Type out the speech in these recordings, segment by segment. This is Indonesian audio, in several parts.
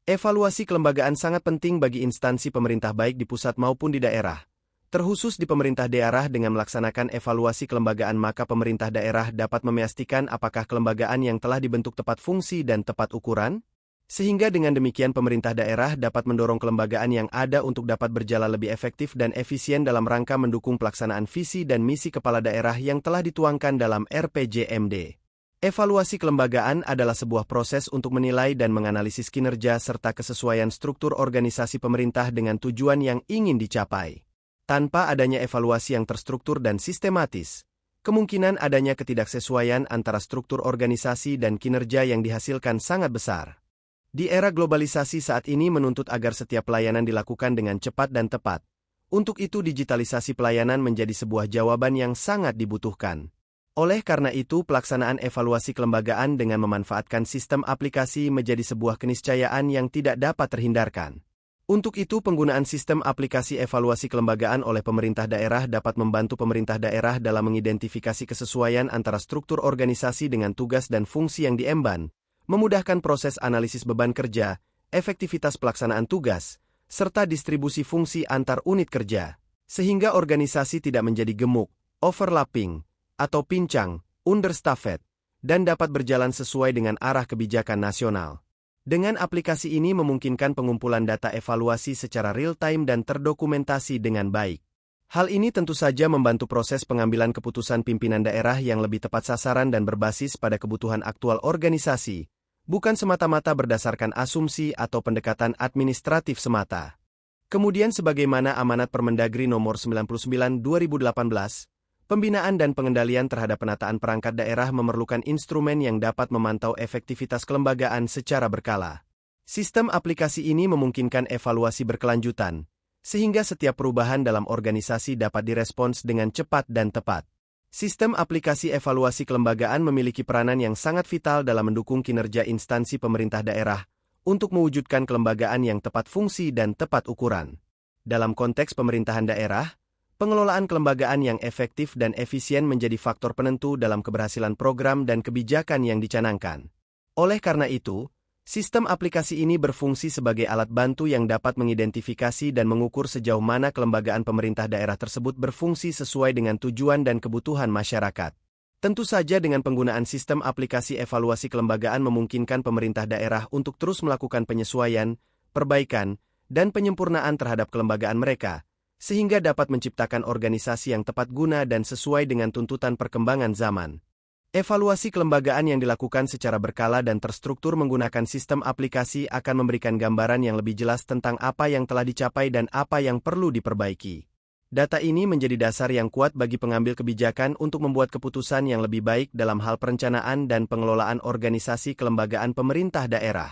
Evaluasi kelembagaan sangat penting bagi instansi pemerintah baik di pusat maupun di daerah. Terkhusus di pemerintah daerah dengan melaksanakan evaluasi kelembagaan maka pemerintah daerah dapat memastikan apakah kelembagaan yang telah dibentuk tepat fungsi dan tepat ukuran, sehingga dengan demikian pemerintah daerah dapat mendorong kelembagaan yang ada untuk dapat berjalan lebih efektif dan efisien dalam rangka mendukung pelaksanaan visi dan misi kepala daerah yang telah dituangkan dalam RPJMD. Evaluasi kelembagaan adalah sebuah proses untuk menilai dan menganalisis kinerja serta kesesuaian struktur organisasi pemerintah dengan tujuan yang ingin dicapai. Tanpa adanya evaluasi yang terstruktur dan sistematis, kemungkinan adanya ketidaksesuaian antara struktur organisasi dan kinerja yang dihasilkan sangat besar. Di era globalisasi saat ini menuntut agar setiap pelayanan dilakukan dengan cepat dan tepat. Untuk itu digitalisasi pelayanan menjadi sebuah jawaban yang sangat dibutuhkan. Oleh karena itu, pelaksanaan evaluasi kelembagaan dengan memanfaatkan sistem aplikasi menjadi sebuah keniscayaan yang tidak dapat terhindarkan. Untuk itu, penggunaan sistem aplikasi evaluasi kelembagaan oleh pemerintah daerah dapat membantu pemerintah daerah dalam mengidentifikasi kesesuaian antara struktur organisasi dengan tugas dan fungsi yang diemban, memudahkan proses analisis beban kerja, efektivitas pelaksanaan tugas, serta distribusi fungsi antar unit kerja, sehingga organisasi tidak menjadi gemuk, overlapping, atau pincang, understaffed, dan dapat berjalan sesuai dengan arah kebijakan nasional. Dengan aplikasi ini memungkinkan pengumpulan data evaluasi secara real-time dan terdokumentasi dengan baik. Hal ini tentu saja membantu proses pengambilan keputusan pimpinan daerah yang lebih tepat sasaran dan berbasis pada kebutuhan aktual organisasi, bukan semata-mata berdasarkan asumsi atau pendekatan administratif semata. Kemudian sebagaimana amanat Permendagri Nomor 99/2018, pembinaan dan pengendalian terhadap penataan perangkat daerah memerlukan instrumen yang dapat memantau efektivitas kelembagaan secara berkala. Sistem aplikasi ini memungkinkan evaluasi berkelanjutan, sehingga setiap perubahan dalam organisasi dapat direspons dengan cepat dan tepat. Sistem aplikasi evaluasi kelembagaan memiliki peranan yang sangat vital dalam mendukung kinerja instansi pemerintah daerah untuk mewujudkan kelembagaan yang tepat fungsi dan tepat ukuran. Dalam konteks pemerintahan daerah, pengelolaan kelembagaan yang efektif dan efisien menjadi faktor penentu dalam keberhasilan program dan kebijakan yang dicanangkan. Oleh karena itu, sistem aplikasi ini berfungsi sebagai alat bantu yang dapat mengidentifikasi dan mengukur sejauh mana kelembagaan pemerintah daerah tersebut berfungsi sesuai dengan tujuan dan kebutuhan masyarakat. Tentu saja dengan penggunaan sistem aplikasi evaluasi kelembagaan memungkinkan pemerintah daerah untuk terus melakukan penyesuaian, perbaikan, dan penyempurnaan terhadap kelembagaan mereka, sehingga dapat menciptakan organisasi yang tepat guna dan sesuai dengan tuntutan perkembangan zaman. Evaluasi kelembagaan yang dilakukan secara berkala dan terstruktur menggunakan sistem aplikasi akan memberikan gambaran yang lebih jelas tentang apa yang telah dicapai dan apa yang perlu diperbaiki. Data ini menjadi dasar yang kuat bagi pengambil kebijakan untuk membuat keputusan yang lebih baik dalam hal perencanaan dan pengelolaan organisasi kelembagaan pemerintah daerah.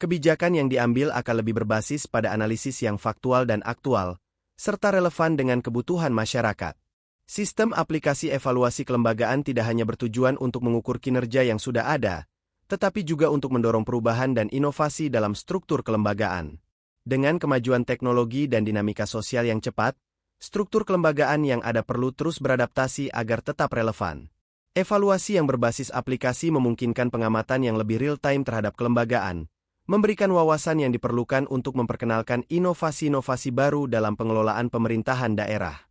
Kebijakan yang diambil akan lebih berbasis pada analisis yang faktual dan aktual, serta relevan dengan kebutuhan masyarakat. Sistem aplikasi evaluasi kelembagaan tidak hanya bertujuan untuk mengukur kinerja yang sudah ada, tetapi juga untuk mendorong perubahan dan inovasi dalam struktur kelembagaan. Dengan kemajuan teknologi dan dinamika sosial yang cepat, struktur kelembagaan yang ada perlu terus beradaptasi agar tetap relevan. Evaluasi yang berbasis aplikasi memungkinkan pengamatan yang lebih real-time terhadap kelembagaan, memberikan wawasan yang diperlukan untuk memperkenalkan inovasi-inovasi baru dalam pengelolaan pemerintahan daerah.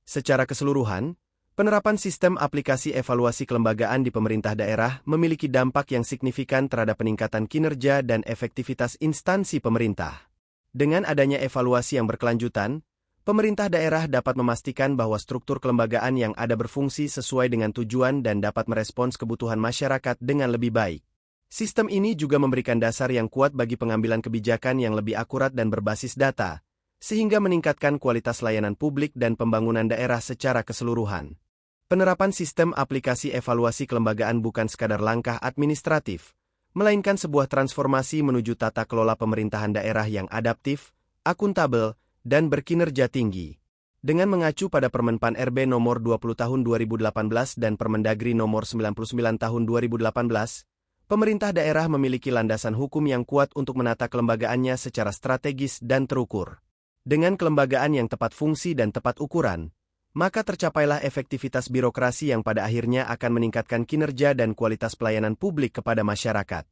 Secara keseluruhan, penerapan sistem aplikasi evaluasi kelembagaan di pemerintah daerah memiliki dampak yang signifikan terhadap peningkatan kinerja dan efektivitas instansi pemerintah. Dengan adanya evaluasi yang berkelanjutan, pemerintah daerah dapat memastikan bahwa struktur kelembagaan yang ada berfungsi sesuai dengan tujuan dan dapat merespons kebutuhan masyarakat dengan lebih baik. Sistem ini juga memberikan dasar yang kuat bagi pengambilan kebijakan yang lebih akurat dan berbasis data, sehingga meningkatkan kualitas layanan publik dan pembangunan daerah secara keseluruhan. Penerapan sistem aplikasi evaluasi kelembagaan bukan sekadar langkah administratif, melainkan sebuah transformasi menuju tata kelola pemerintahan daerah yang adaptif, akuntabel, dan berkinerja tinggi. Dengan mengacu pada Permenpan RB Nomor 20 Tahun 2018 dan Permendagri Nomor 99 Tahun 2018, pemerintah daerah memiliki landasan hukum yang kuat untuk menata kelembagaannya secara strategis dan terukur. Dengan kelembagaan yang tepat fungsi dan tepat ukuran, maka tercapailah efektivitas birokrasi yang pada akhirnya akan meningkatkan kinerja dan kualitas pelayanan publik kepada masyarakat.